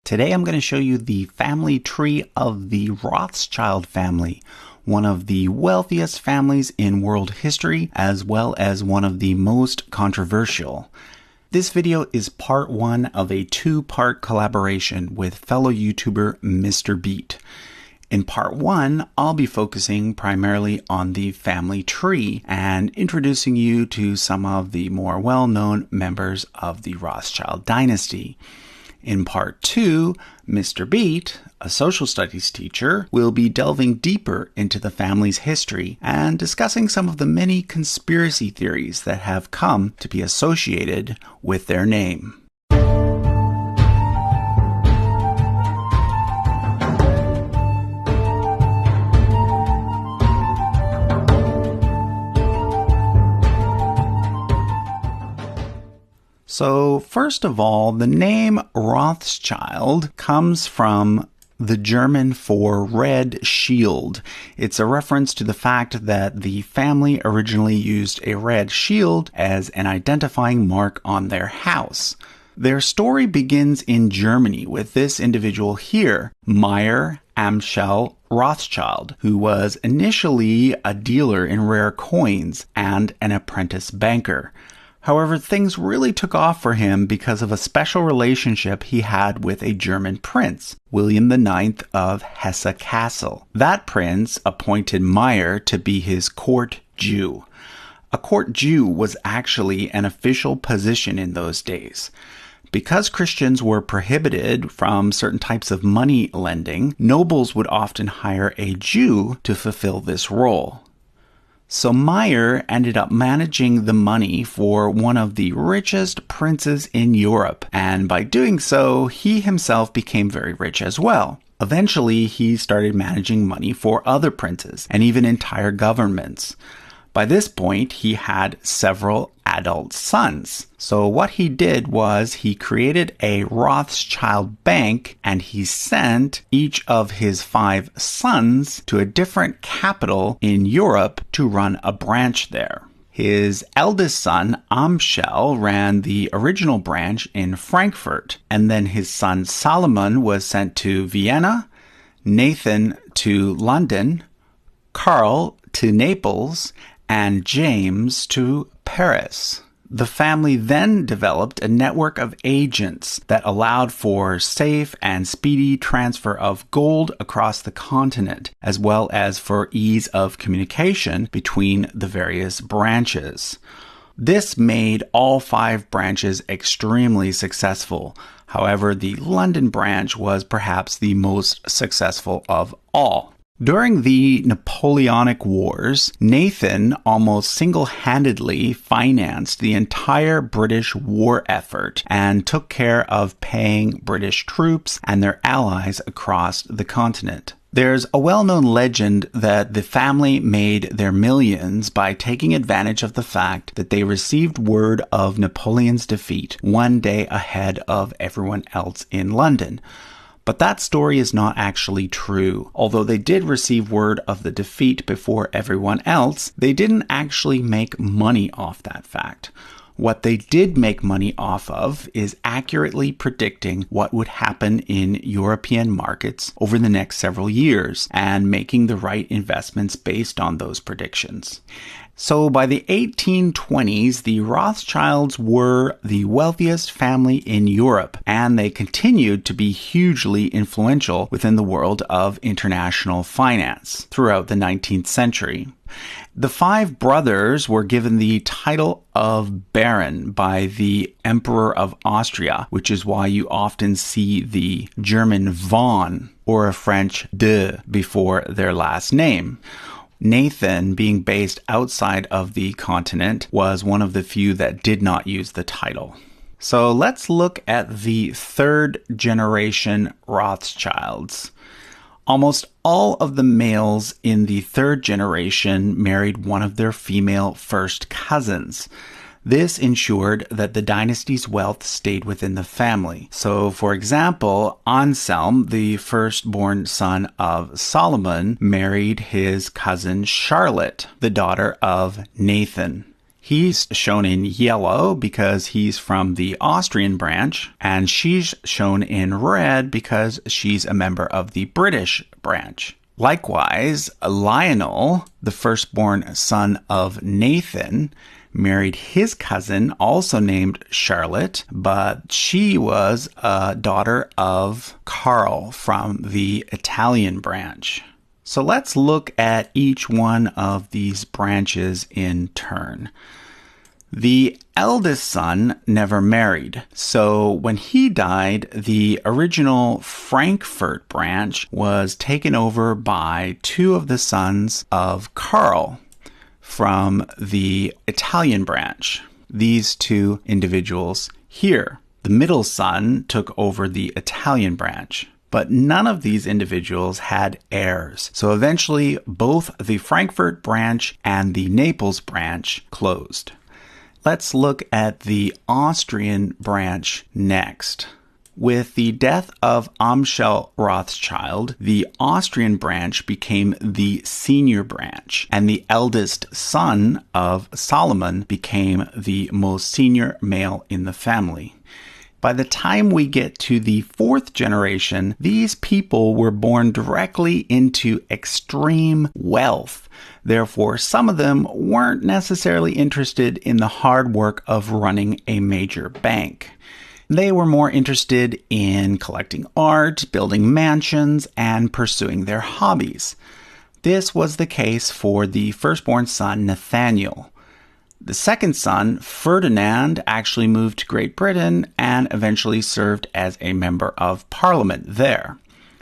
Today I'm going to show you the family tree of the Rothschild family, one of the wealthiest families in world history, as well as one of the most controversial. This video is part one of a two-part collaboration with fellow YouTuber Mr. Beat. In part one, I'll be focusing primarily on the family tree and introducing you to some of the more well-known members of the Rothschild dynasty. In part two, Mr. Beat, a social studies teacher, will be delving deeper into the family's history and discussing some of the many conspiracy theories that have come to be associated with their name. So first of all, the name Rothschild comes from the German for red shield. It's a reference to the fact that the family originally used a red shield as an identifying mark on their house. Their story begins in Germany with this individual here, Meyer Amschel Rothschild, who initially initially a dealer in rare coins and an apprentice banker. However, things really took off for him because of a special relationship he had with a German prince, William IX of Hesse-Kassel. That prince appointed Meyer to be his court Jew. A court Jew was actually an official position in those days. Because Christians were prohibited from certain types of money lending, nobles would often hire a Jew to fulfill this role. So Meyer ended up managing the money for one of the richest princes in Europe, and by doing so, he himself became very rich as well. Eventually, he started managing money for other princes, and even entire governments. By this point, he had several adult sons. So what he did was he created a Rothschild bank, and he sent each of his 5 sons to a different capital in Europe to run a branch there. His eldest son, Amschel, ran the original branch in Frankfurt, and then his son Solomon was sent to Vienna, Nathan to London, Karl to Naples, and James to Paris. The family then developed a network of agents that allowed for safe and speedy transfer of gold across the continent, as well as for ease of communication between the various branches. This made all 5 branches extremely successful. However, the London branch was perhaps the most successful of all. During the Napoleonic Wars, Nathan almost single-handedly financed the entire British war effort and took care of paying British troops and their allies across the continent. There's a well-known legend that the family made their millions by taking advantage of the fact that they received word of Napoleon's defeat one day ahead of everyone else in London. But that story is not actually true. Although they did receive word of the defeat before everyone else, they didn't actually make money off that fact. What they did make money off of is accurately predicting what would happen in European markets over the next several years and making the right investments based on those predictions. So by the 1820s, the Rothschilds were the wealthiest family in Europe, and they continued to be hugely influential within the world of international finance throughout the 19th century. The 5 brothers were given the title of Baron by the Emperor of Austria, which is why you often see the German von or a French de before their last name. Nathan, being based outside of the continent, was one of the few that did not use the title. So let's look at the 3rd generation Rothschilds. Almost all of the males in the 3rd generation married one of their female first cousins. This ensured that the dynasty's wealth stayed within the family. So, for example, Anselm, the firstborn son of Solomon, married his cousin Charlotte, the daughter of Nathan. He's shown in yellow because he's from the Austrian branch, and she's shown in red because she's a member of the British branch. Likewise, Lionel, the firstborn son of Nathan, married his cousin, also named Charlotte, but she was a daughter of Carl from the Italian branch. So let's look at each one of these branches in turn. The eldest son never married, so when he died, the original Frankfurt branch was taken over by two of the sons of Karl from the Italian branch. These two individuals here. The middle son took over the Italian branch. But none of these individuals had heirs. So eventually, both the Frankfurt branch and the Naples branch closed. Let's look at the Austrian branch next. With the death of Amschel Rothschild, the Austrian branch became the senior branch, and the eldest son of Solomon became the most senior male in the family. By the time we get to the fourth generation, these people were born directly into extreme wealth. Therefore, some of them weren't necessarily interested in the hard work of running a major bank. They were more interested in collecting art, building mansions, and pursuing their hobbies. This was the case for the firstborn son, Nathaniel. The second son, Ferdinand, actually moved to Great Britain and eventually served as a member of Parliament there.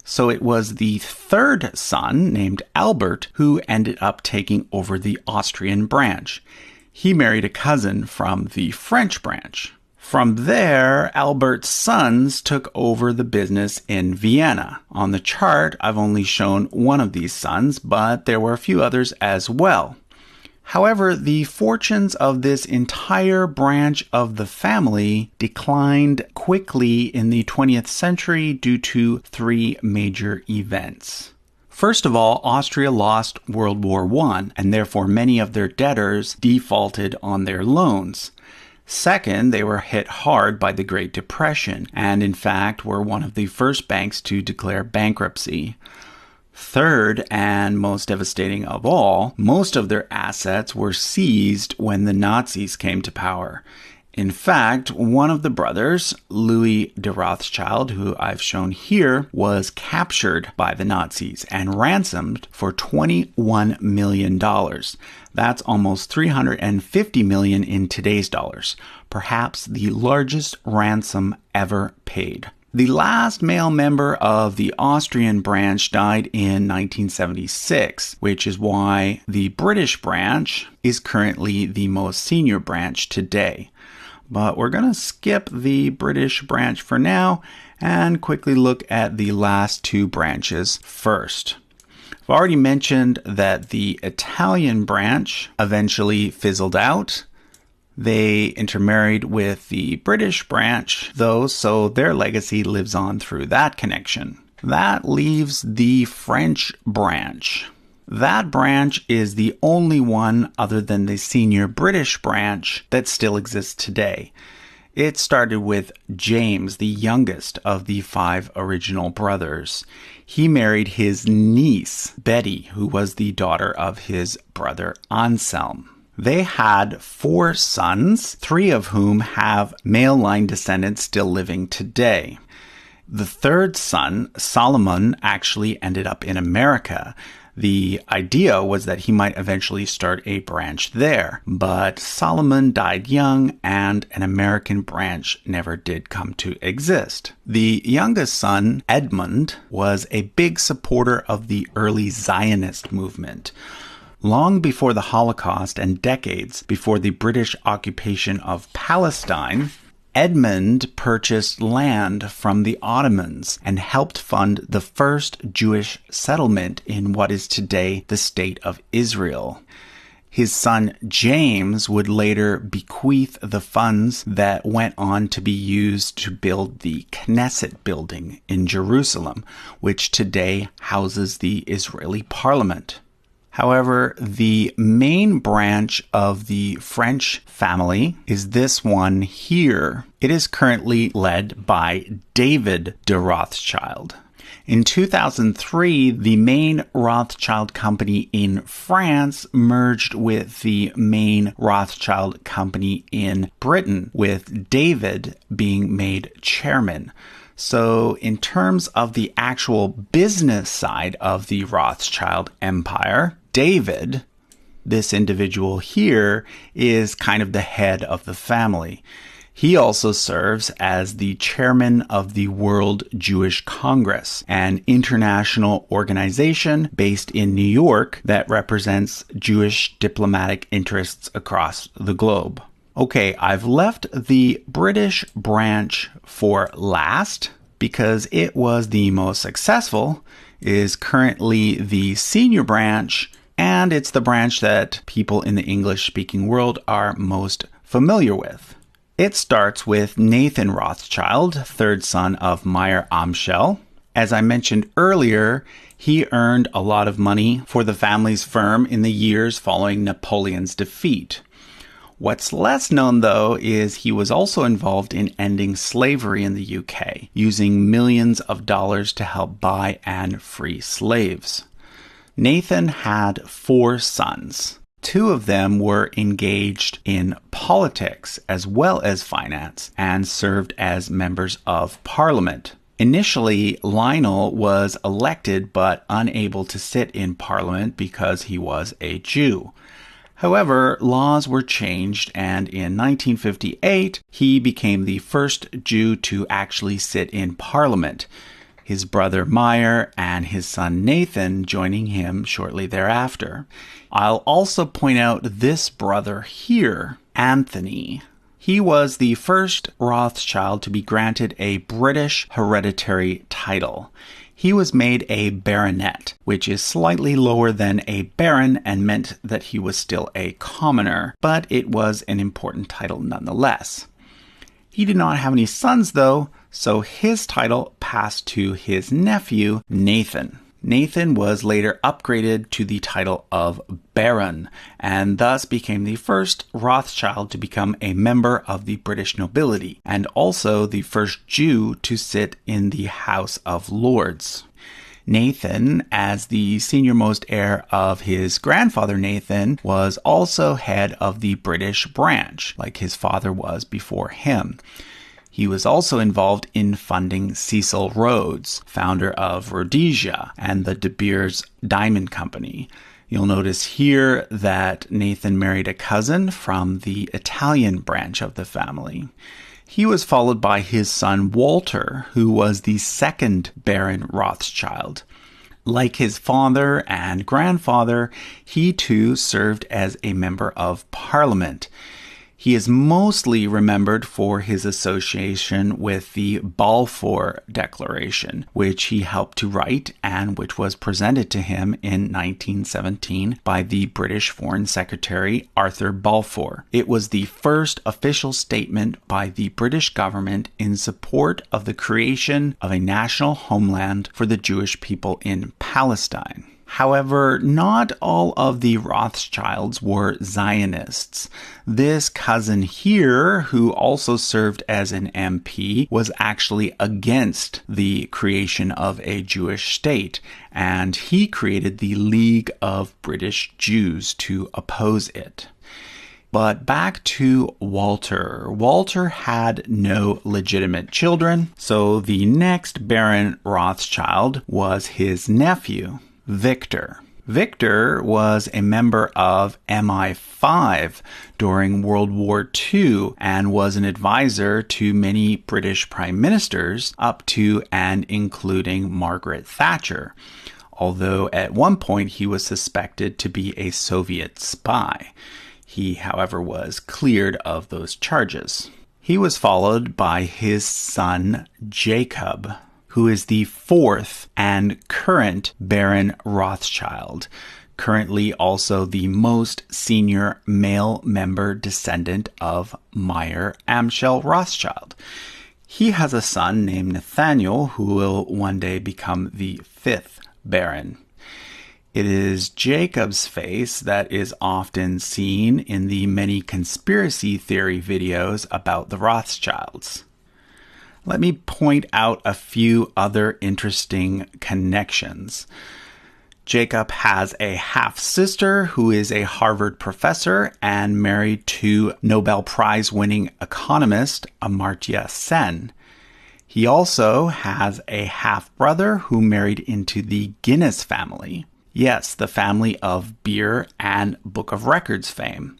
So it was the third son, named Albert, who ended up taking over the Austrian branch. He married a cousin from the French branch. From there, Albert's sons took over the business in Vienna. On the chart, I've only shown one of these sons, but there were a few others as well. However, the fortunes of this entire branch of the family declined quickly in the 20th century due to three major events. First of all, Austria lost World War I, and therefore many of their debtors defaulted on their loans. Second, they were hit hard by the Great Depression, and in fact were one of the first banks to declare bankruptcy. Third, and most devastating of all, most of their assets were seized when the Nazis came to power. In fact, one of the brothers, Louis de Rothschild, who I've shown here, was captured by the Nazis and ransomed for $21 million. That's almost $350 million in today's dollars, perhaps the largest ransom ever paid. The last male member of the Austrian branch died in 1976, which is why the British branch is currently the most senior branch today. But we're going to skip the British branch for now and quickly look at the last two branches first. I've already mentioned that the Italian branch eventually fizzled out. They intermarried with the British branch, though, so their legacy lives on through that connection. That leaves the French branch. That branch is the only one other than the senior British branch that still exists today. It started with James, the youngest of the five original brothers. He married his niece, Betty, who was the daughter of his brother Anselm. They had 4 sons, 3 of whom have male line descendants still living today. The third son, Solomon, actually ended up in America. The idea was that he might eventually start a branch there, but Solomon died young and an American branch never did come to exist. The youngest son, Edmund, was a big supporter of the early Zionist movement. Long before the Holocaust and decades before the British occupation of Palestine, Edmund purchased land from the Ottomans and helped fund the first Jewish settlement in what is today the State of Israel. His son James would later bequeath the funds that went on to be used to build the Knesset building in Jerusalem, which today houses the Israeli parliament. However, the main branch of the French family is this one here. It is currently led by David de Rothschild. In 2003, the main Rothschild company in France merged with the main Rothschild company in Britain, with David being made chairman. So in terms of the actual business side of the Rothschild empire, David, this individual here, is kind of the head of the family. He also serves as the chairman of the World Jewish Congress, an international organization based in New York that represents Jewish diplomatic interests across the globe. Okay, I've left the British branch for last because it was the most successful, is currently the senior branch, and it's the branch that people in the English-speaking world are most familiar with. It starts with Nathan Rothschild, third son of Meyer Amschel. As I mentioned earlier, he earned a lot of money for the family's firm in the years following Napoleon's defeat. What's less known, though, is he was also involved in ending slavery in the UK, using millions of dollars to help buy and free slaves. Nathan had 4 sons. 2 of them were engaged in politics as well as finance and served as members of parliament. Initially, Lionel was elected but unable to sit in parliament because he was a Jew. However, laws were changed, and in 1958, he became the first Jew to actually sit in parliament. His brother Meyer and his son Nathan joining him shortly thereafter. I'll also point out this brother here, Anthony. He was the first Rothschild to be granted a British hereditary title. He was made a baronet, which is slightly lower than a baron and meant that he was still a commoner, but it was an important title nonetheless. He did not have any sons, though, so his title passed to his nephew, Nathan. Nathan was later upgraded to the title of Baron, and thus became the first Rothschild to become a member of the British nobility, and also the first Jew to sit in the House of Lords. Nathan, as the senior-most heir of his grandfather Nathan, was also head of the British branch, like his father was before him. He was also involved in funding Cecil Rhodes, founder of Rhodesia and the De Beers Diamond Company. You'll notice here that Nathan married a cousin from the Italian branch of the family. He was followed by his son Walter, who was the second Baron Rothschild. Like his father and grandfather, he too served as a member of Parliament. He is mostly remembered for his association with the Balfour Declaration, which he helped to write and which was presented to him in 1917 by the British Foreign Secretary Arthur Balfour. It was the first official statement by the British government in support of the creation of a national homeland for the Jewish people in Palestine. However, not all of the Rothschilds were Zionists. This cousin here, who also served as an MP, was actually against the creation of a Jewish state, and he created the League of British Jews to oppose it. But back to Walter. Walter had no legitimate children, so the next Baron Rothschild was his nephew, Victor. Victor was a member of MI5 during World War II and was an advisor to many British prime ministers up to and including Margaret Thatcher, although at one point he was suspected to be a Soviet spy. He, however, was cleared of those charges. He was followed by his son Jacob, who is the 4th and current Baron Rothschild, currently also the most senior male member descendant of Meyer Amschel Rothschild. He has a son named Nathaniel, who will one day become the 5th Baron. It is Jacob's face that is often seen in the many conspiracy theory videos about the Rothschilds. Let me point out a few other interesting connections. Jacob has a half-sister who is a Harvard professor and married to Nobel Prize-winning economist Amartya Sen. He also has a half-brother who married into the Guinness family. Yes, the family of beer and Book of Records fame.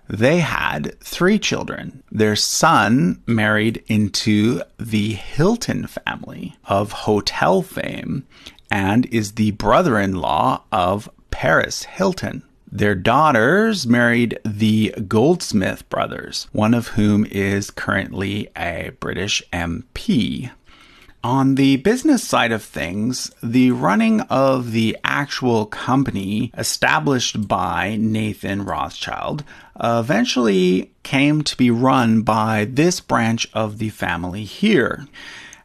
They had 3 children. Their son married into the Hilton family of hotel fame and is the brother-in-law of Paris Hilton. Their daughters married the Goldsmith brothers, one of whom is currently a British MP. On the business side of things, the running of the actual company established by Nathan Rothschild eventually came to be run by this branch of the family here.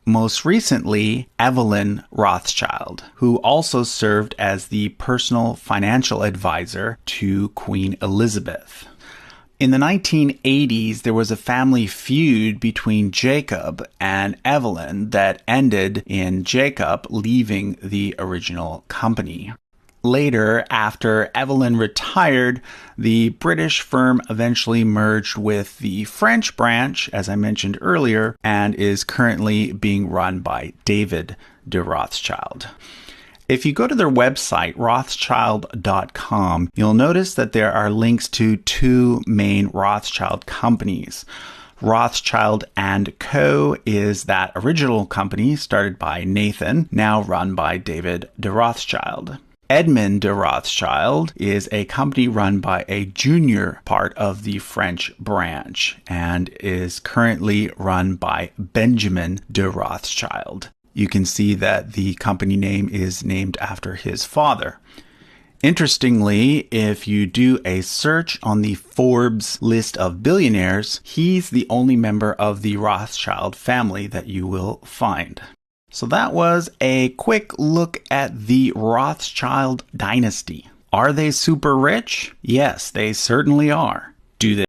Most recently, Evelyn Rothschild, who also served as the personal financial advisor to Queen Elizabeth. In the 1980s, there was a family feud between Jacob and Evelyn that ended in Jacob leaving the original company. Later, after Evelyn retired, the British firm eventually merged with the French branch, as I mentioned earlier, and is currently being run by David de Rothschild. If you go to their website, Rothschild.com, you'll notice that there are links to 2 main Rothschild companies. Rothschild & Co. is that original company started by Nathan, now run by David de Rothschild. Edmond de Rothschild is a company run by a junior part of the French branch and is currently run by Benjamin de Rothschild. You can see that the company name is named after his father. Interestingly, if you do a search on the Forbes list of billionaires, he's the only member of the Rothschild family that you will find. So that was a quick look at the Rothschild dynasty. Are they super rich? Yes, they certainly are. Do they